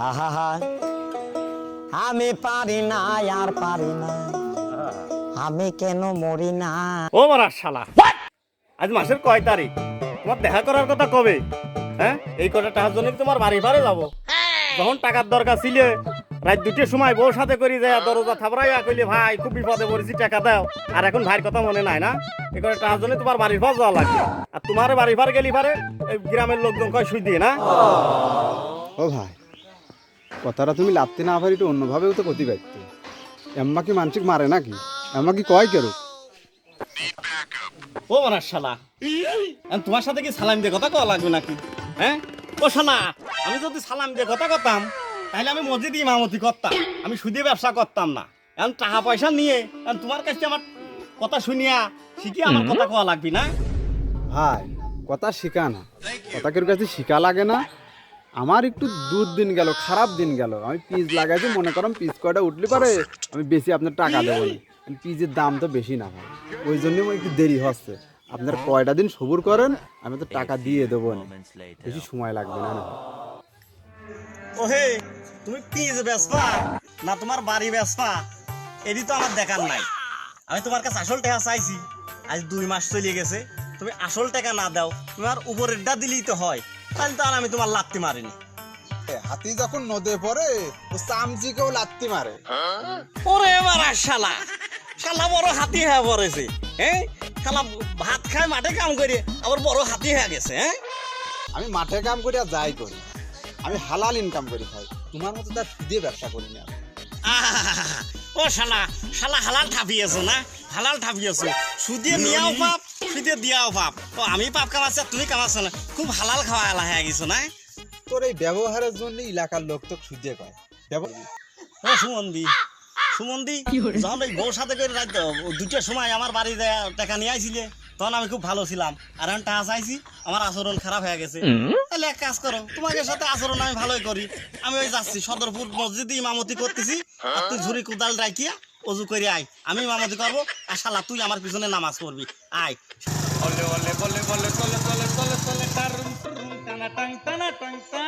আহা হা আমি পারি না আর পারি না আমি কেন মরি না। ও মারা শালা, আজ মাসের কয় তারিখ? তোমার দেখা করার কথা কবে? হ্যাঁ, এই কটা টাকার জন্য তোমার বাড়ি ভাড়ে যাবো। যখন টাকার দরকার ছিল রাত 2টার সময় বউর সাথে করি যায় দরজা থাপড়াইয়া কইলে ভাই খুব বিপদে পড়েছি টাকা দাও, আর এখন ভাইয়ের কথা মনে নাই না? এই কটা টাকার জন্য তোমার বাড়ির ভাড় যাওয়া লাগবে, আর তোমার বাড়ি ভাড় গেলি ভাড়ে এই গ্রামের লোকজন কয় শুই দিয়ে না। ও ভাই, কথাটা তুমি লাভতে না পারি একটু অন্যভাবেও তো ক্ষতি পারত। এম্মা কি মানসিক মারে নাকি? এম্মা কি কয় কেরো? ও মারা শালা, তোমার সাথে কি সালাম দিয়ে কথা কওয়া লাগবে নাকি? হ্যাঁ ও শালা, আমি যদি সালাম দিয়ে কথা কতাম তাহলে আমি মসজিদে ইমামতি করতাম, আমি সুদে ব্যবসা করতাম না। এখন টাকা পয়সা নিয়ে এখন তোমার কাছে আমার কথা শুনিয়া শিখিয়ে আমার কথা কওয়া লাগবে না। ভাই কথা শিখা না, কথা কেউ কাছে শিখা লাগে না। আমার একটু দূর দিন গেল, খারাপ দিন গেল, আমি পিস লাগাইছি, মনে করেন পিস কয়টা উঠলে পারে আমি বেশি আপনার টাকা দেবো না। পিসের দাম তো বেশি না ভাই, ওই জন্য আমার একটু দেরি হচ্ছে। আপনার কয়টা দিন সবুর করেন, আমি তো টাকা দিয়ে দেবো না, বেশি সময় লাগবে না। ওহে, তুমি পিস বেচবা না তোমার বাড়ি বেচবা এটি তো আমার দেখার নাই। আমি তোমার কাছে আসল টাকা চাইছি, আজ 2 মাস চলে গেছে, তুমি আসল টাকা না দাও, তোমার উপরেরটা দিলেই তো হয়, তাহলে তো আর আমি তোমার লাত্তি মারিনি। হাতি যখন নদে পড়ে ও চামচিকেও লাত্তি মারে। ওরে মারা শালা, শালা বড় হাতি হয়ে পড়েছে। হ্যাঁ, শালা ভাত খায় মাঠে কাম করে আবার বড় হাতি হয়ে গেছে। হ্যাঁ, আমি মাঠে কাম করি আর যাই করি, আমি হালাল ইনকাম করি খাই, তোমার মতো তার দিয়ে ব্যবসা করি না। আহা, ও শালা, শালা হালাল ঠাপিয়েছো না? হালাল ঠাপিয়েছো, সুদে নিয়াও পাপ, সুদে দিয়াও পাপ। ও আমি পাপ কামাচ্ছি আর তুমি কামাচ্ছ না, খুব হালাল খাওয়া এলা হয়ে গেছো না? তোর এই ব্যবহারের জন্য এলাকার লোক তো সুদে কয়। ও সুমন্দি, সুমন্দি, যখন ওই বউর সাথে করে রাত 2টার সময় আমার বাড়ি টাকা নিয়ে আইছিলে তখন আমি খুব ভালো ছিলাম, আর এখন টাকা চাইছি আমার আচরণ খারাপ হয়ে গেছে। তাহলে এক কাজ করো, তোমাদের সাথে আচরণ আমি ভালোই করি। আমি ওই যাচ্ছি সদরপুর মসজিদে ইমামতি করতেছি, আর তুই ঝুড়ি কোদাল রাখিয়া অজু করে আয়, আমি ইমামতি করবো, আর শালা তুই আমার পিছনে নামাজ পড়বি। আয়। বলে বলে বলে বলে চলে চলে চলে চলে টানা টাং টানা টাং টা।